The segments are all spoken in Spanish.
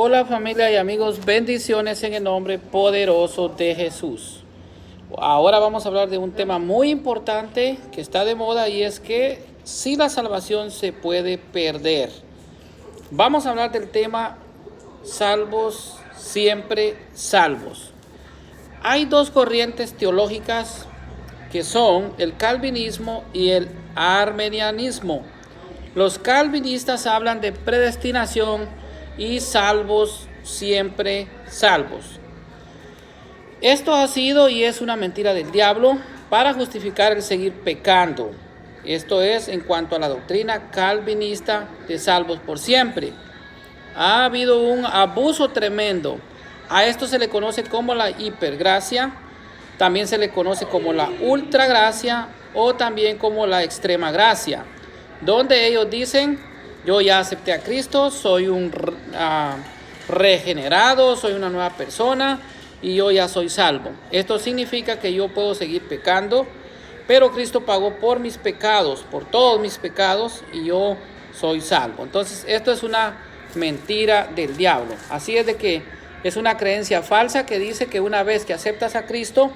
Hola familia y amigos, bendiciones en el nombre poderoso de Jesús. Ahora vamos a hablar de un tema muy importante que está de moda y es que si la salvación se puede perder. Vamos a hablar del tema salvos, siempre salvos. Hay dos corrientes teológicas que son el calvinismo y el arminianismo. Los calvinistas hablan de predestinación y salvos, siempre salvos. Esto ha sido y es una mentira del diablo para justificar el seguir pecando. Esto es en cuanto a la doctrina calvinista de salvos por siempre. Ha habido un abuso tremendo. A esto se le conoce como la hipergracia, también se le conoce como la ultragracia o también como la extrema gracia, donde ellos dicen: yo ya acepté a Cristo, soy un regenerado, soy una nueva persona y yo ya soy salvo. Esto significa que yo puedo seguir pecando, pero Cristo pagó por mis pecados, por todos mis pecados, y yo soy salvo. Entonces, esto es una mentira del diablo. Así es de que es una creencia falsa que dice que una vez que aceptas a Cristo,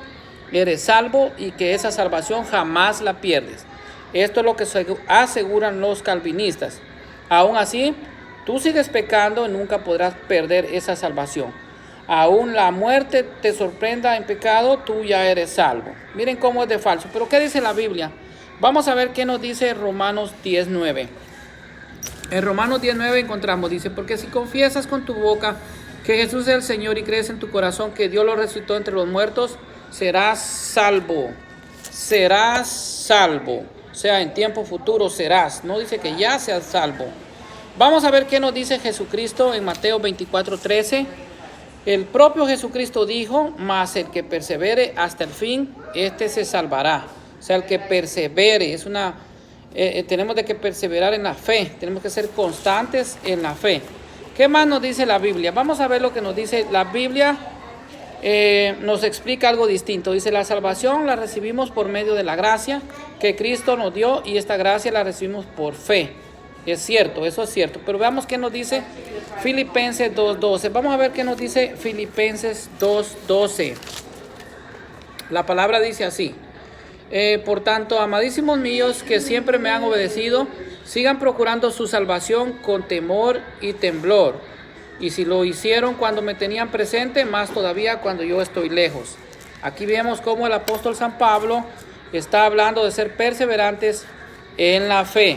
eres salvo y que esa salvación jamás la pierdes. Esto es lo que aseguran los calvinistas. Aún así, tú sigues pecando y nunca podrás perder esa salvación. Aún la muerte te sorprenda en pecado, tú ya eres salvo. Miren cómo es de falso. Pero ¿qué dice la Biblia? Vamos a ver qué nos dice Romanos 10:9. En Romanos 10:9 encontramos, dice: porque si confiesas con tu boca que Jesús es el Señor y crees en tu corazón que Dios lo resucitó entre los muertos, serás salvo. Serás salvo. O sea, en tiempo futuro serás. No dice que ya seas salvo. Vamos a ver qué nos dice Jesucristo en Mateo 24:13. El propio Jesucristo dijo: mas el que persevere hasta el fin, este se salvará. O sea, el que persevere. Tenemos de que perseverar en la fe. Tenemos que ser constantes en la fe. ¿Qué más nos dice la Biblia? Vamos a ver lo que nos dice la Biblia. Nos explica algo distinto. Dice: la salvación la recibimos por medio de la gracia que Cristo nos dio, y esta gracia la recibimos por fe. Es cierto, eso es cierto. Pero veamos qué nos dice Filipenses 2:12. Vamos a ver qué nos dice Filipenses 2:12. La palabra dice así: por tanto, amadísimos míos que siempre me han obedecido, sigan procurando su salvación con temor y temblor. Y si lo hicieron cuando me tenían presente, más todavía cuando yo estoy lejos. Aquí vemos cómo el apóstol San Pablo está hablando de ser perseverantes en la fe.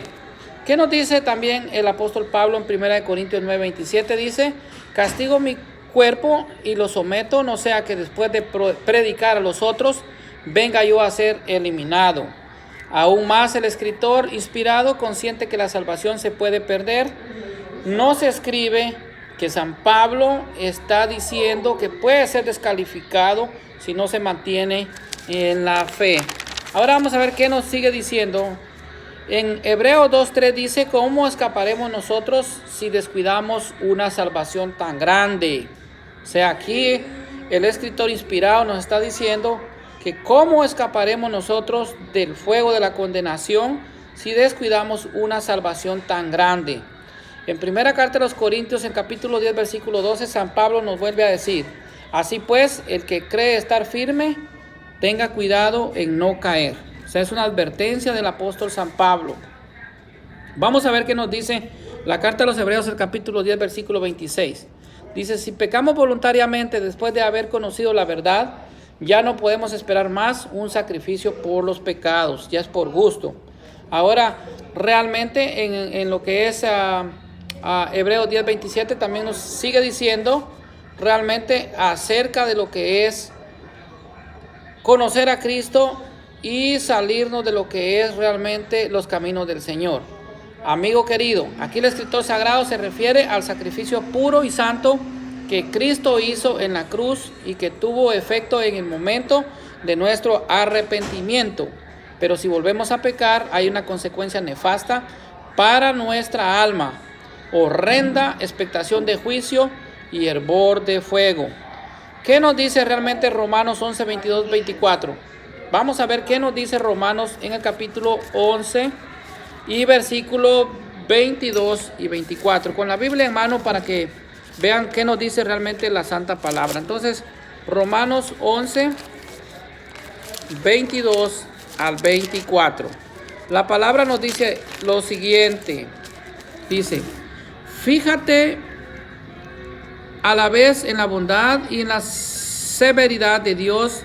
¿Qué nos dice también el apóstol Pablo en 1 Corintios 9:27? Dice: castigo mi cuerpo y lo someto, no sea que después de predicar a los otros, venga yo a ser eliminado. Aún más, el escritor inspirado, consciente que la salvación se puede perder, no se escribe que San Pablo está diciendo que puede ser descalificado si no se mantiene en la fe. Ahora vamos a ver qué nos sigue diciendo. En Hebreos 2:3 dice: ¿cómo escaparemos nosotros si descuidamos una salvación tan grande? O sea, aquí el escritor inspirado nos está diciendo que cómo escaparemos nosotros del fuego de la condenación si descuidamos una salvación tan grande. En primera carta de los Corintios, en capítulo 10, versículo 12, San Pablo nos vuelve a decir: así pues, el que cree estar firme, tenga cuidado en no caer. O sea, es una advertencia del apóstol San Pablo. Vamos a ver qué nos dice la carta de los Hebreos, el capítulo 10, versículo 26. Dice: si pecamos voluntariamente después de haber conocido la verdad, ya no podemos esperar más un sacrificio por los pecados, ya es por gusto. Ahora, realmente en lo que es Hebreos 10:27 también nos sigue diciendo realmente acerca de lo que es conocer a Cristo y salirnos de lo que es realmente los caminos del Señor. Amigo querido, aquí el escritor sagrado se refiere al sacrificio puro y santo que Cristo hizo en la cruz y que tuvo efecto en el momento de nuestro arrepentimiento. Pero si volvemos a pecar, hay una consecuencia nefasta para nuestra alma: horrenda expectación de juicio y hervor de fuego. ¿Qué nos dice realmente Romanos 11, 22, 24? Vamos a ver qué nos dice Romanos en el capítulo 11 y versículo 22 y 24. Con la Biblia en mano para que vean qué nos dice realmente la santa palabra. Entonces, Romanos 11, 22 al 24. La palabra nos dice lo siguiente. Dice, fíjate a la vez en la bondad y en la severidad de Dios.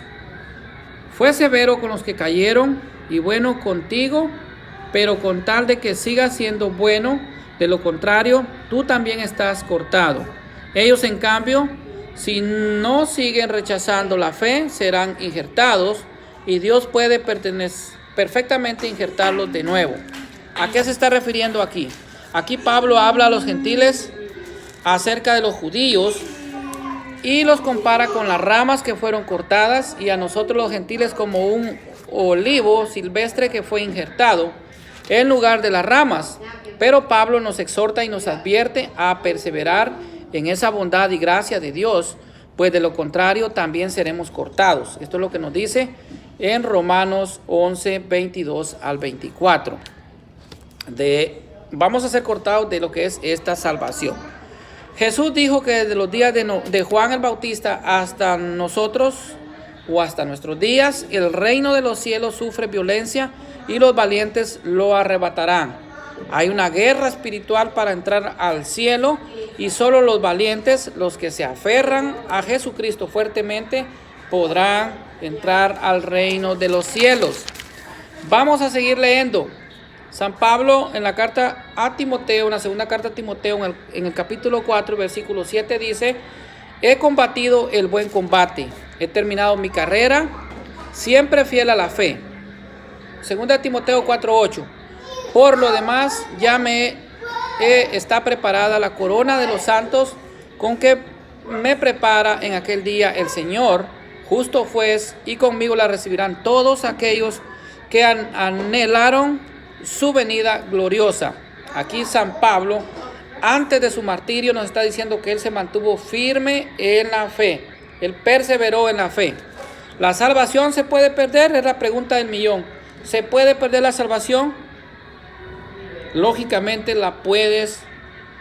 Fue severo con los que cayeron y bueno contigo, pero con tal de que sigas siendo bueno, de lo contrario, tú también estás cortado. Ellos, en cambio, si no siguen rechazando la fe, serán injertados y Dios puede perfectamente injertarlos de nuevo. ¿A qué se está refiriendo aquí? Aquí Pablo habla a los gentiles acerca de los judíos y los compara con las ramas que fueron cortadas y a nosotros los gentiles como un olivo silvestre que fue injertado en lugar de las ramas. Pero Pablo nos exhorta y nos advierte a perseverar en esa bondad y gracia de Dios, pues de lo contrario también seremos cortados. Esto es lo que nos dice en Romanos 11, 22 al 24. Vamos a ser cortados de lo que es esta salvación. Jesús dijo que desde los días de Juan el Bautista hasta nosotros o hasta nuestros días, el reino de los cielos sufre violencia y los valientes lo arrebatarán. Hay una guerra espiritual para entrar al cielo y solo los valientes, los que se aferran a Jesucristo fuertemente, podrán entrar al reino de los cielos. Vamos a seguir leyendo. San Pablo en la carta a Timoteo, en la segunda carta a Timoteo, en el capítulo 4, versículo 7 dice, he combatido el buen combate, he terminado mi carrera, siempre fiel a la fe. Segunda Timoteo 4:8, por lo demás ya está preparada la corona de los santos, con que me prepara en aquel día el Señor, justo juez, y conmigo la recibirán todos aquellos que anhelaron su venida gloriosa. Aquí San Pablo, antes de su martirio, nos está diciendo que él se mantuvo firme en la fe. Él perseveró en la fe. ¿La salvación se puede perder? Es la pregunta del millón. ¿Se puede perder la salvación? Lógicamente la puedes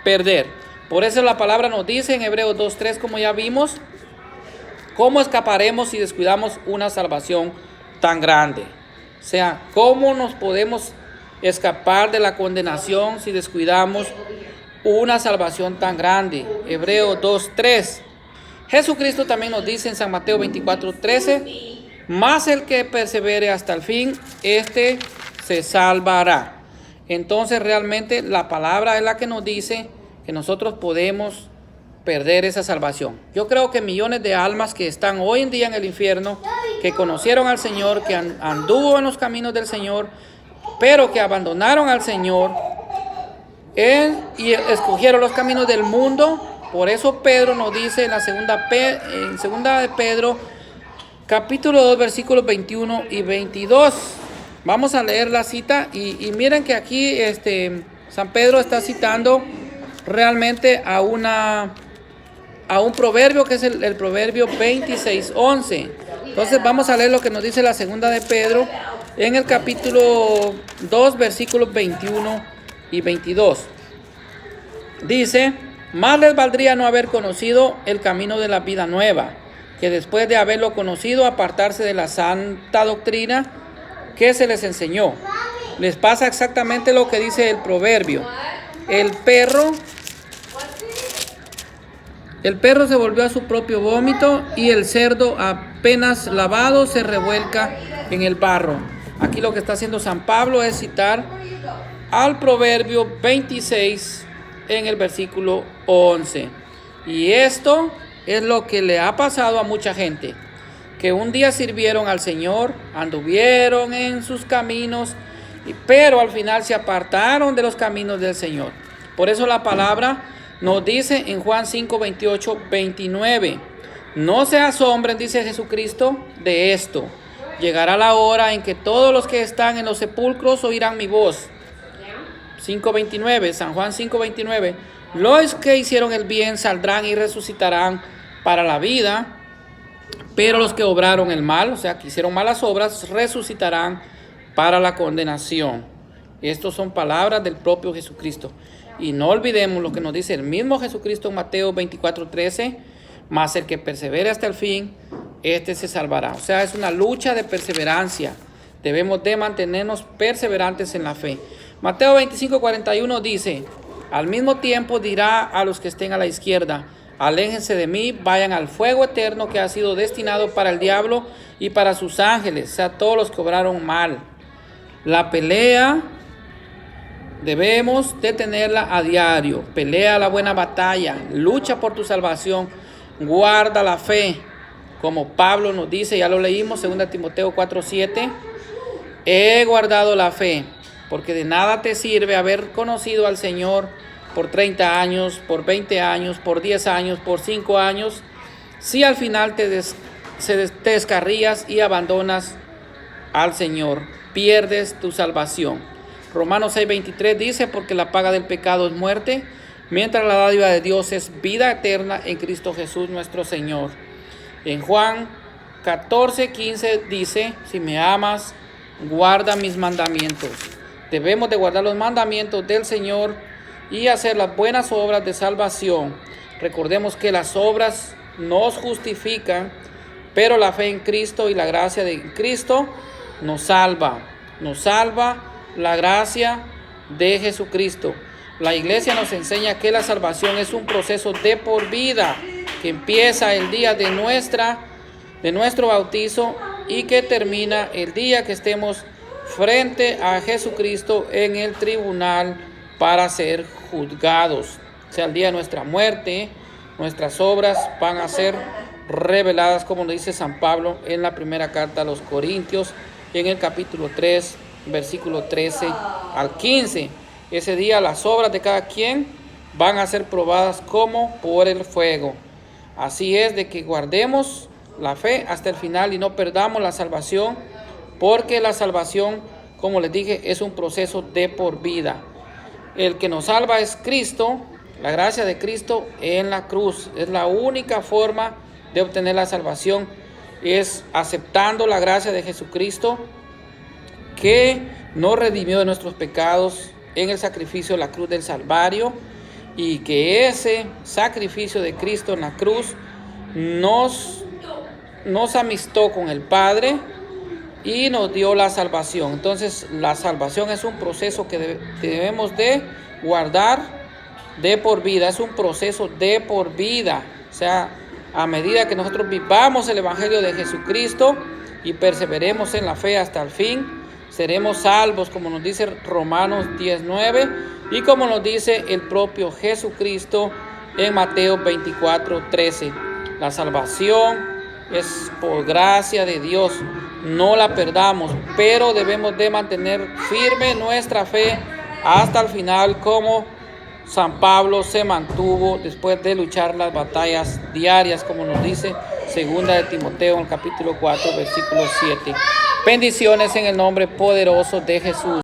perder. Por eso la palabra nos dice en Hebreos 2:3, como ya vimos, ¿cómo escaparemos si descuidamos una salvación tan grande? O sea, ¿cómo nos podemos escapar de la condenación si descuidamos una salvación tan grande? Hebreos 2:3. Jesucristo también nos dice en San Mateo 24:13, mas el que persevere hasta el fin, este se salvará. Entonces realmente la palabra es la que nos dice que nosotros podemos perder esa salvación. Yo creo que millones de almas que están hoy en día en el infierno, que conocieron al Señor, que anduvo en los caminos del Señor, pero que abandonaron al Señor y escogieron los caminos del mundo. Por eso Pedro nos dice en segunda de Pedro, capítulo 2, versículos 21 y 22. Vamos a leer la cita y miren que aquí San Pedro está citando realmente a un proverbio que es el proverbio 26:11. Entonces vamos a leer lo que nos dice la segunda de Pedro en el capítulo 2, versículos 21 y 22. Dice, más les valdría no haber conocido el camino de la vida nueva, que después de haberlo conocido apartarse de la santa doctrina que se les enseñó. Les pasa exactamente lo que dice el proverbio. El perro se volvió a su propio vómito y el cerdo apenas lavado se revuelca en el barro. Aquí lo que está haciendo San Pablo es citar al proverbio 26 en el versículo 11. Y esto es lo que le ha pasado a mucha gente, que un día sirvieron al Señor, anduvieron en sus caminos, pero al final se apartaron de los caminos del Señor. Por eso la palabra nos dice en Juan 5, 28, 29, no se asombren, dice Jesucristo, de esto. Llegará la hora en que todos los que están en los sepulcros oirán mi voz. 5:29, San Juan 5:29, los que hicieron el bien saldrán y resucitarán para la vida, pero los que obraron el mal, o sea, que hicieron malas obras, resucitarán para la condenación. Estas son palabras del propio Jesucristo. Y no olvidemos lo que nos dice el mismo Jesucristo en Mateo 24:13, mas el que persevere hasta el fin, este se salvará. O sea, es una lucha de perseverancia. Debemos de mantenernos perseverantes en la fe. Mateo 25:41 dice, al mismo tiempo dirá a los que estén a la izquierda, aléjense de mí, vayan al fuego eterno que ha sido destinado para el diablo y para sus ángeles, o sea, todos los que obraron mal. La pelea debemos de tenerla a diario. Pelea la buena batalla, lucha por tu salvación, guarda la fe. Como Pablo nos dice, ya lo leímos, 2 Timoteo 4:7, he guardado la fe, porque de nada te sirve haber conocido al Señor por 30 años, por 20 años, por 10 años, por 5 años, si al final te descarrías y abandonas al Señor, pierdes tu salvación. Romanos 6:23 dice, porque la paga del pecado es muerte, mientras la dádiva de Dios es vida eterna en Cristo Jesús nuestro Señor. En Juan 14:15 dice, si me amas, guarda mis mandamientos. Debemos de guardar los mandamientos del Señor y hacer las buenas obras de salvación. Recordemos que las obras nos justifican, pero la fe en Cristo y la gracia de Cristo nos salva. Nos salva la gracia de Jesucristo. La iglesia nos enseña que la salvación es un proceso de por vida, que empieza el día de nuestro bautizo y que termina el día que estemos frente a Jesucristo en el tribunal para ser juzgados. O sea, el día de nuestra muerte, nuestras obras van a ser reveladas, como dice San Pablo en la primera carta a los Corintios, en el capítulo 3, versículo 13 al 15. Ese día las obras de cada quien van a ser probadas como por el fuego. Así es de que guardemos la fe hasta el final y no perdamos la salvación, porque la salvación, como les dije, es un proceso de por vida. El que nos salva es Cristo, la gracia de Cristo en la cruz. Es la única forma de obtener la salvación, es aceptando la gracia de Jesucristo, que nos redimió de nuestros pecados en el sacrificio de la cruz del Calvario, y que ese sacrificio de Cristo en la cruz nos amistó con el Padre y nos dio la salvación. Entonces la salvación es un proceso que debemos de guardar de por vida, es un proceso de por vida. O sea, a medida que nosotros vivamos el Evangelio de Jesucristo y perseveremos en la fe hasta el fin, seremos salvos, como nos dice Romanos 10:9 y como nos dice el propio Jesucristo en Mateo 24:13. La salvación es por gracia de Dios, no la perdamos, pero debemos de mantener firme nuestra fe hasta el final, como San Pablo se mantuvo después de luchar las batallas diarias, como nos dice 2 Timoteo en el capítulo 4, versículo 7. Bendiciones en el nombre poderoso de Jesús.